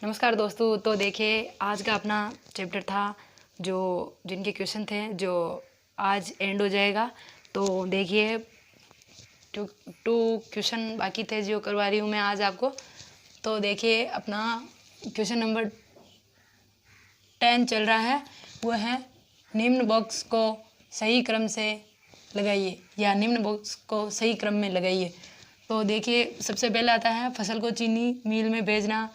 नमस्कार दोस्तों। तो देखिए आज का अपना चैप्टर था जो जिनके क्वेश्चन थे जो आज एंड हो जाएगा। तो देखिए टू टू क्वेश्चन बाकी थे जो करवा रही हूँ मैं आज आपको। तो देखिए अपना क्वेश्चन नंबर 10 चल रहा है, वो है निम्न बॉक्स को सही क्रम से लगाइए या निम्न बॉक्स को सही क्रम में लगाइए। तो देखिए सबसे पहले आता है फसल को चीनी मिल में भेजना।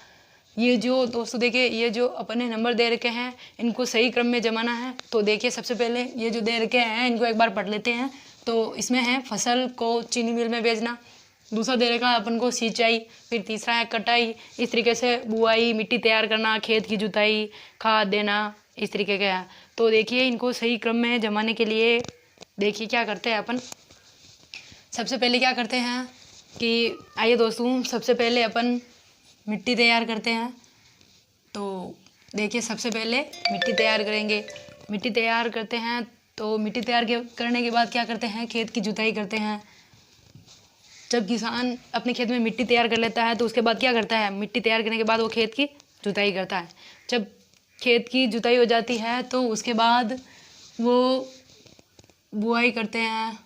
ये जो दोस्तों देखिए ये जो अपने नंबर दे रखे हैं इनको सही क्रम में जमाना है। तो देखिए सबसे पहले ये जो दे रखे हैं इनको एक बार पढ़ लेते हैं। तो इसमें है फसल को चीनी मिल में भेजना, दूसरा दे रखा है अपन को सिंचाई, फिर तीसरा है कटाई, इस तरीके से बुआई, मिट्टी तैयार करना, खेत की जुताई, खाद देना, इस तरीके का है। तो देखिए इनको सही क्रम में जमाने के लिए देखिए क्या करते हैं अपन। सबसे पहले क्या करते हैं कि आइए दोस्तों सबसे पहले अपन मिट्टी तैयार करते हैं। तो देखिए सबसे पहले मिट्टी तैयार करेंगे। मिट्टी तैयार करते हैं तो मिट्टी तैयार करने के बाद क्या करते हैं, खेत की जुताई करते हैं। जब किसान अपने खेत में मिट्टी तैयार कर लेता है तो उसके बाद क्या करता है, मिट्टी तैयार करने के बाद वो खेत की जुताई करता है। जब खेत की जुताई हो जाती है तो उसके बाद वो बुआई करते हैं।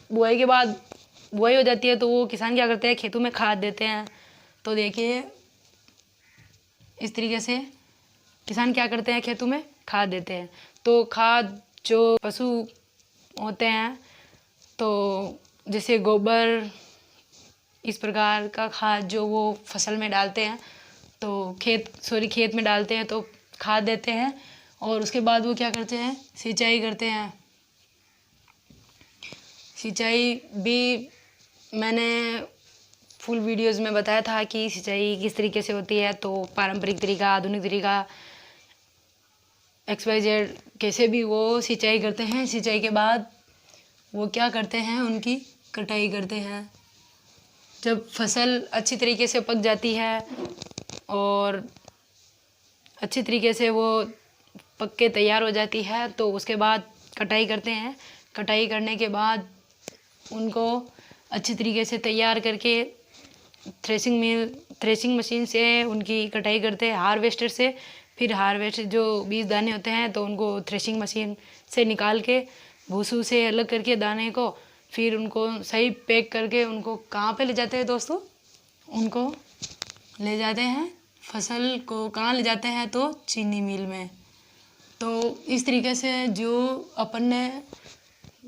बुआई के बाद बुआई हो जाती है तो वो किसान क्या करते हैं, खेतों में खाद देते हैं। तो देखिए इस तरीके से किसान क्या करते हैं, खेतों में खाद देते हैं। तो खाद जो पशु होते हैं तो जैसे गोबर, इस प्रकार का खाद जो वो फसल में डालते हैं तो खेत में डालते हैं तो खाद देते हैं। और उसके बाद वो क्या करते हैं, सिंचाई करते हैं। सिंचाई भी मैंने फुल वीडियोज़ में बताया था कि सिंचाई किस तरीके से होती है। तो पारंपरिक तरीका, आधुनिक तरीका, XYZ कैसे भी वो सिंचाई करते हैं। सिंचाई के बाद वो क्या करते हैं, उनकी कटाई करते हैं। जब फसल अच्छी तरीके से पक जाती है और अच्छी तरीके से वो पक के तैयार हो जाती है तो उसके बाद कटाई करते हैं। कटाई करने के बाद उनको अच्छी तरीके से तैयार करके थ्रेसिंग मशीन से उनकी कटाई करते हैं, हार्वेस्टर से। फिर हार्वेस्टर जो बीज दाने होते हैं तो उनको थ्रेसिंग मशीन से निकाल के भूसू से अलग करके दाने को फिर उनको सही पैक करके उनको कहाँ पे ले जाते हैं दोस्तों, उनको ले जाते हैं, फसल को कहाँ ले जाते हैं तो चीनी मिल में। तो इस तरीके से जो अपन ने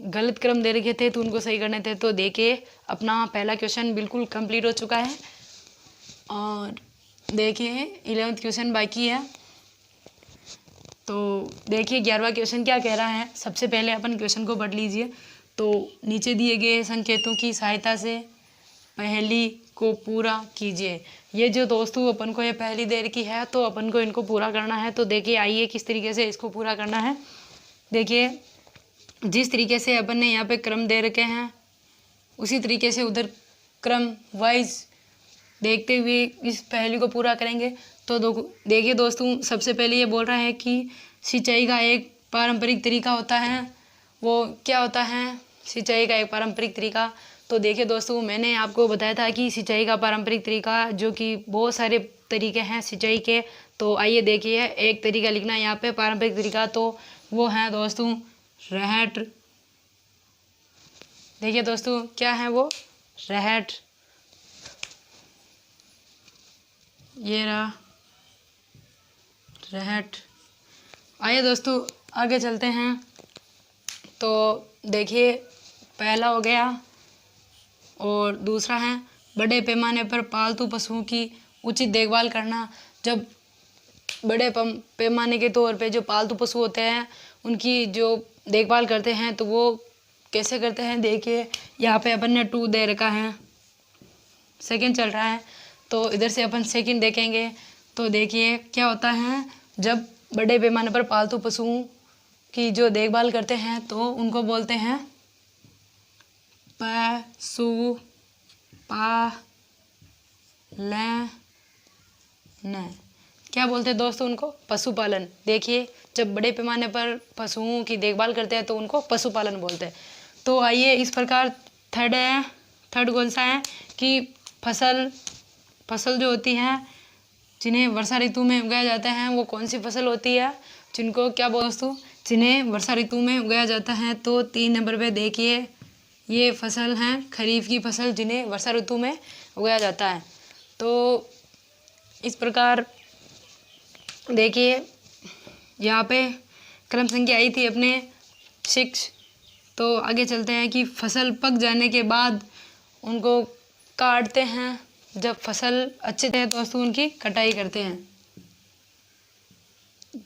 गलत क्रम दे रखे थे तो उनको सही करने थे। तो देखिए अपना पहला क्वेश्चन बिल्कुल कंप्लीट हो चुका है और देखिए 11वां क्वेश्चन बाकी है। तो देखिए 11वां क्वेश्चन क्या कह रहा है। सबसे पहले अपन क्वेश्चन को पढ़ लीजिए। तो नीचे दिए गए संकेतों की सहायता से पहेली को पूरा कीजिए। ये जो दोस्तों अपन को ये पहेली दे रखी है तो अपन को इनको पूरा करना है। तो देखिए आइए किस तरीके से इसको पूरा करना है। देखिए जिस तरीके से अपन ने यहाँ पे क्रम दे रखे हैं उसी तरीके से उधर क्रम वाइज देखते हुए इस पहेली को पूरा करेंगे। तो देखिए दोस्तों सबसे पहले ये बोल रहा है कि सिंचाई का एक पारंपरिक तरीका होता है। वो क्या होता है, सिंचाई का एक पारंपरिक तरीका। तो देखिए दोस्तों मैंने आपको बताया था कि सिंचाई का पारंपरिक तरीका जो कि बहुत सारे तरीके हैं सिंचाई के। तो आइए देखिए एक तरीका लिखना है यहाँ पे पारंपरिक तरीका, तो वो है दोस्तों रहट। देखिए दोस्तों क्या है वो, रहट। ये रहा रहट। आइए दोस्तों आगे चलते हैं। तो देखिए पहला हो गया और दूसरा है बड़े पैमाने पर पालतू पशुओं की उचित देखभाल करना। जब बड़े पैमाने के तौर पे जो पालतू पशु होते हैं उनकी जो देखभाल करते हैं तो वो कैसे करते हैं। देखिए यहाँ पे अपन ने 2 दे रखा है, सेकंड चल रहा है तो इधर से अपन सेकंड देखेंगे। तो देखिए क्या होता है, जब बड़े पैमाने पर पालतू पशुओं की जो देखभाल करते हैं तो उनको बोलते हैं पशु पालन। क्या बोलते हैं दोस्तों उनको, पशुपालन। देखिए जब बड़े पैमाने पर पशुओं की देखभाल करते हैं तो उनको पशुपालन बोलते हैं। तो आइए इस प्रकार थर्ड कौन सा है कि फसल फसल जो होती है जिन्हें वर्षा ऋतु में उगाया जाता है वो कौन सी फसल होती है, जिनको क्या बोल दोस्तों, जिन्हें वर्षा ऋतु में उगाया जाता है। तो 3 नंबर पे देखिए ये फसल हैं खरीफ की फसल जिन्हें वर्षा ऋतु में उगाया जाता है। तो इस प्रकार देखिए यहाँ पे क्रम संख्या आई थी अपने 6। तो आगे चलते हैं कि फसल पक जाने के बाद उनको काटते हैं। जब फसल अच्छे से दोस्तों उनकी कटाई करते हैं।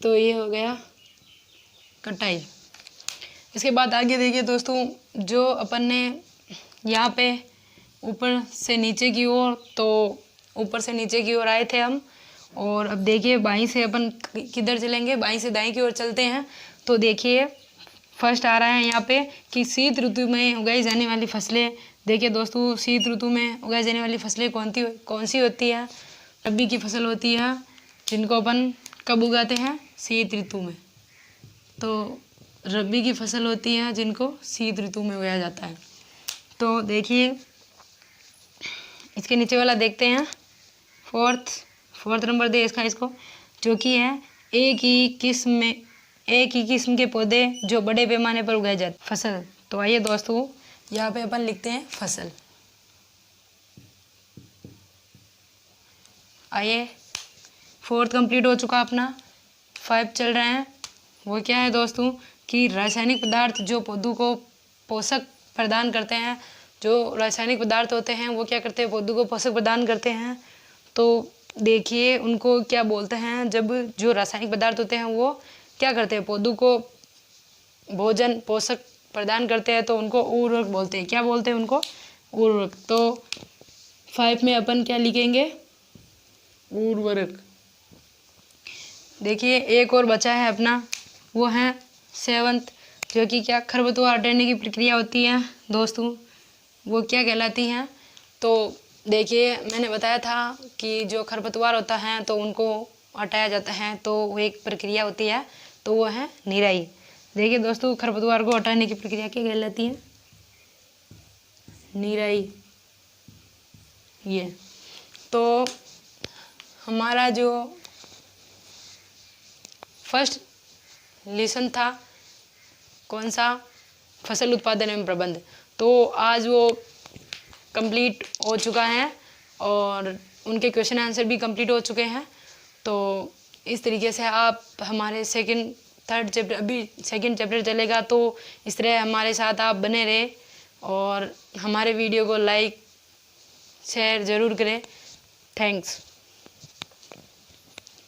तो ये हो गया कटाई। इसके बाद आगे देखिए दोस्तों, जो अपन ने यहाँ पे ऊपर से नीचे की ओर, तो ऊपर से नीचे की ओर आए थे हम, और अब देखिए बाईं से अपन किधर चलेंगे, बाईं से दाईं की ओर चलते हैं। तो देखिए फर्स्ट आ रहा है यहाँ पे कि शीत ऋतु में उगाई जाने वाली फसलें। देखिए दोस्तों, शीत ऋतु में उगाई जाने वाली फसलें कौन सी होती है? रबी की फसल होती है, जिनको अपन कब उगाते हैं? शीत ऋतु में। तो रबी की फसल होती है जिनको शीत ऋतु में उगाया जाता है। तो देखिए इसके नीचे वाला देखते हैं, फोर्थ नंबर दे इसका, इसको, जो कि है एक ही किस्म के पौधे जो बड़े पैमाने पर उगाए जाते फसल। तो आइए दोस्तों यहाँ पे अपन लिखते हैं फसल। आइए 4th कंप्लीट हो चुका अपना, 5 चल रहे हैं। वो क्या है दोस्तों कि रासायनिक पदार्थ जो पौधों को पोषक प्रदान करते हैं। जो रासायनिक पदार्थ होते हैं वो क्या करते हैं? पौधों को पोषक प्रदान करते हैं। तो देखिए उनको क्या बोलते हैं? जब जो रासायनिक पदार्थ होते हैं वो क्या करते हैं? पौधों को भोजन पोषक प्रदान करते हैं, तो उनको उर्वरक बोलते हैं। क्या बोलते हैं उनको? उर्वरक। तो 5 में अपन क्या लिखेंगे? उर्वरक। देखिए एक और बचा है अपना, वो है 7th, जो कि क्या? खरपतवार हटाने की प्रक्रिया होती है दोस्तों, वो क्या कहलाती है? तो देखिए मैंने बताया था कि जो खरपतवार होता है तो उनको हटाया जाता है, तो वो एक प्रक्रिया होती है, तो वो है निराई। देखिए दोस्तों खरपतवार को हटाने की प्रक्रिया क्या कहलाती है? निराई। ये तो हमारा जो फर्स्ट लेसन था कौन सा? फसल उत्पादन एवं प्रबंध। तो आज वो कंप्लीट हो चुका है और उनके क्वेश्चन आंसर भी कंप्लीट हो चुके हैं। तो इस तरीके से आप हमारे थर्ड चैप्टर, अभी 2nd चैप्टर चलेगा, तो इस तरह हमारे साथ आप बने रहे और हमारे वीडियो को लाइक शेयर ज़रूर करें। थैंक्स।